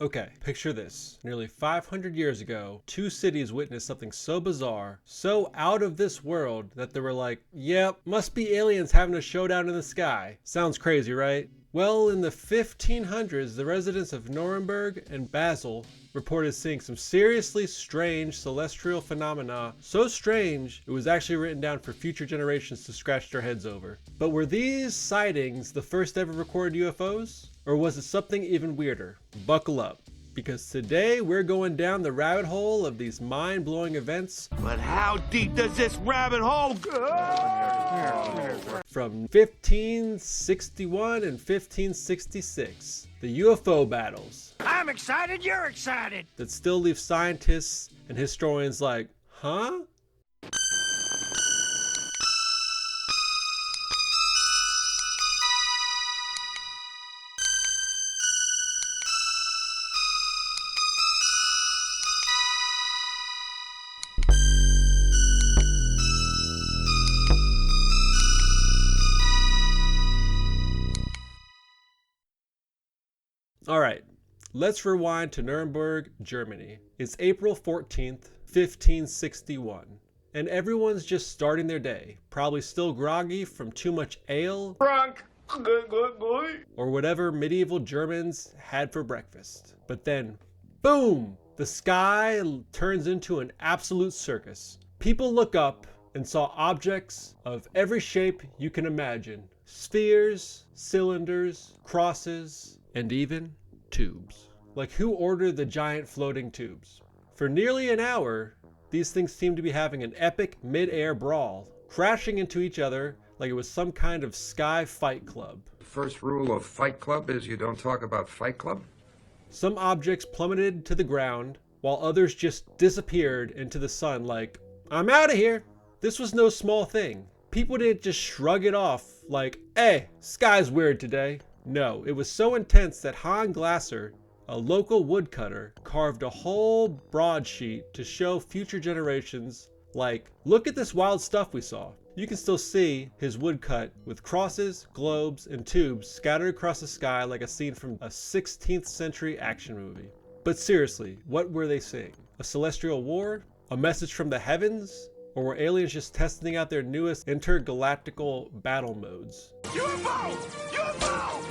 Okay, picture this. Nearly 500 years ago, two cities witnessed something so bizarre, so out of this world, that they were like, yep, must be aliens having a showdown in the sky. Sounds crazy, right? Well, in the 1500s, the residents of Nuremberg and Basel reported seeing some seriously strange celestial phenomena. So strange, it was actually written down for future generations to scratch their heads over. But were these sightings the first ever recorded UFOs? Or was it something even weirder? Buckle up, because today we're going down the rabbit hole of these mind-blowing events. But how deep does this rabbit hole go? From 1561 and 1566, the UFO battles. I'm excited, you're excited. That still leave scientists and historians like, huh? Alright, let's rewind to Nuremberg, Germany. It's April 14th, 1561, and everyone's just starting their day, probably still groggy from too much ale, Drunk. or whatever medieval Germans had for breakfast. But then, boom! The sky turns into an absolute circus. People look up and saw objects of every shape you can imagine. Spheres, cylinders, crosses, and even tubes. Like, who ordered the giant floating tubes? For nearly an hour, these things seemed to be having an epic mid-air brawl, crashing into each other like it was some kind of sky fight club. The first rule of Fight Club is you don't talk about Fight Club. Some objects plummeted to the ground, while others just disappeared into the sun like, I'm out of here! This was no small thing. People didn't just shrug it off like, hey, sky's weird today. No, it was so intense that Han Glasser, a local woodcutter, carved a whole broadsheet to show future generations, like, look at this wild stuff we saw. You can still see his woodcut with crosses, globes, and tubes scattered across the sky like a scene from a 16th century action movie. But seriously, what were they seeing? A celestial war? A message from the heavens? Or were aliens just testing out their newest intergalactical battle modes? UFO! UFO!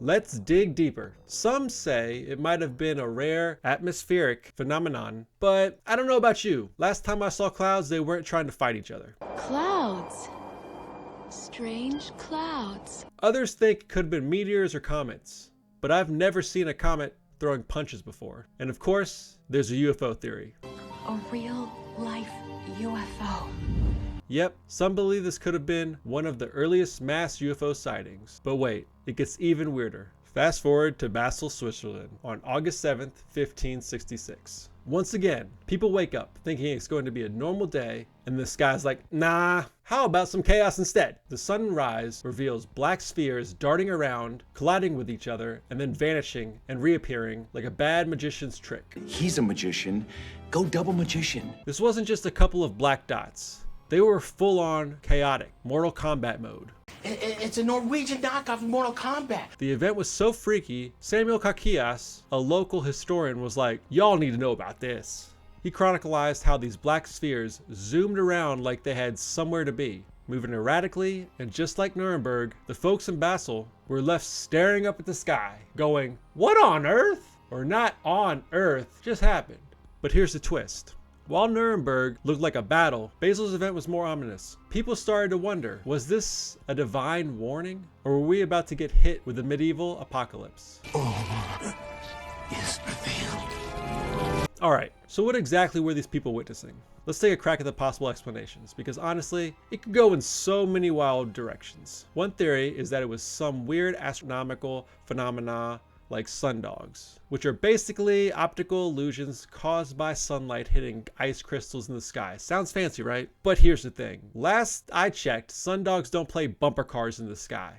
Let's dig deeper. Some say it might have been a rare atmospheric phenomenon, but I don't know about you. Last time I saw clouds, they weren't trying to fight each other. Clouds. Strange clouds. Others think it could have been meteors or comets, but I've never seen a comet throwing punches before. And of course, there's a UFO theory. A real life UFO. Yep, some believe this could have been one of the earliest mass UFO sightings. But wait, it gets even weirder. Fast forward to Basel, Switzerland on August 7th, 1566. Once again, people wake up thinking it's going to be a normal day, and the sky's like, nah, how about some chaos instead? The sunrise reveals black spheres darting around, colliding with each other, and then vanishing and reappearing like a bad magician's trick. He's a magician. Go double magician. This wasn't just a couple of black dots. They were full-on chaotic, Mortal Kombat mode. It's a Norwegian knockoff of Mortal Kombat. The event was so freaky, Samuel Kakias, a local historian, was like, y'all need to know about this. He chronicalized how these black spheres zoomed around like they had somewhere to be, moving erratically, and just like Nuremberg, the folks in Basel were left staring up at the sky, going, what on earth? Or not on earth, just happened. But here's the twist. While Nuremberg looked like a battle, Basel's event was more ominous. People started to wonder, was this a divine warning? Or were we about to get hit with a medieval apocalypse? All is revealed. Alright, so what exactly were these people witnessing? Let's take a crack at the possible explanations, because honestly, it could go in so many wild directions. One theory is that it was some weird astronomical phenomena like sundogs, which are basically optical illusions caused by sunlight hitting ice crystals in the sky. Sounds fancy, right? But here's the thing. Last I checked, sundogs don't play bumper cars in the sky.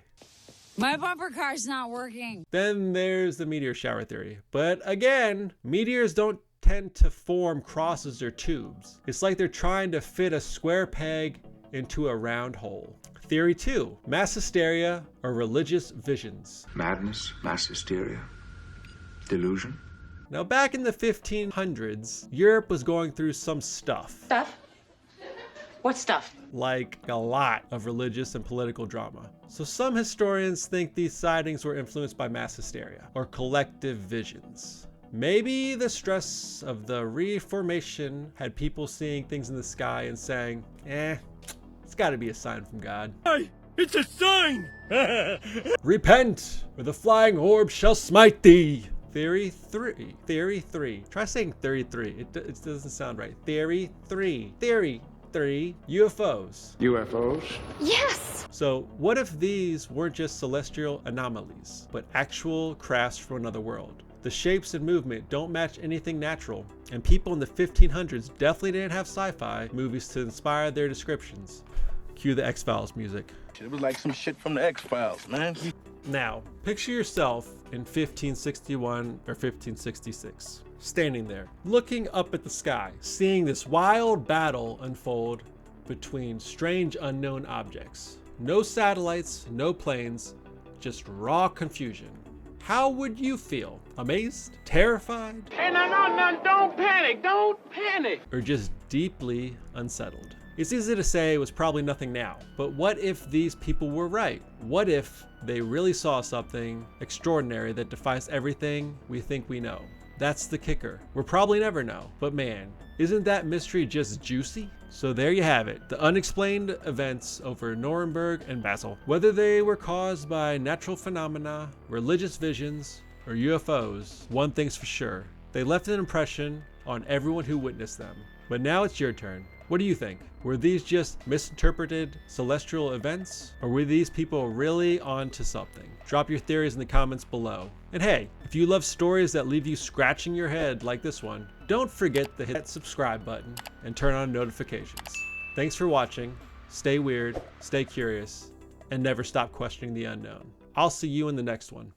My bumper car's not working. Then there's the meteor shower theory. But again, meteors don't tend to form crosses or tubes. It's like they're trying to fit a square peg into a round hole. Theory 2, mass hysteria or religious visions. Madness, mass hysteria, delusion. Now back in the 1500s, Europe was going through some stuff. Stuff? What stuff? Like a lot of religious and political drama. So some historians think these sightings were influenced by mass hysteria or collective visions. Maybe the stress of the Reformation had people seeing things in the sky and saying, it's gotta be a sign from God. Hey, it's a sign! Repent, or the flying orb shall smite thee. Theory 3. Try saying theory 3. It doesn't sound right. Theory 3. UFOs. UFOs? Yes! So what if these weren't just celestial anomalies, but actual crafts from another world? The shapes and movement don't match anything natural, and people in the 1500s definitely didn't have sci-fi movies to inspire their descriptions. Cue the X-Files music. It was like some shit from the X-Files, man. Now, picture yourself in 1561 or 1566, standing there, looking up at the sky, seeing this wild battle unfold between strange unknown objects. No satellites, no planes, just raw confusion. How would you feel? Amazed? Terrified? Hey, no, don't panic! Or just deeply unsettled? It's easy to say it was probably nothing now, but what if these people were right? What if they really saw something extraordinary that defies everything we think we know? That's the kicker. We'll probably never know, but man, isn't that mystery just juicy? So there you have it, the unexplained events over Nuremberg and Basel. Whether they were caused by natural phenomena, religious visions, or UFOs, one thing's for sure, they left an impression on everyone who witnessed them. But now it's your turn. What do you think? Were these just misinterpreted celestial events? Or were these people really onto something? Drop your theories in the comments below. And hey, if you love stories that leave you scratching your head like this one, don't forget to hit that subscribe button and turn on notifications. Thanks for watching. Stay weird, stay curious, and never stop questioning the unknown. I'll see you in the next one.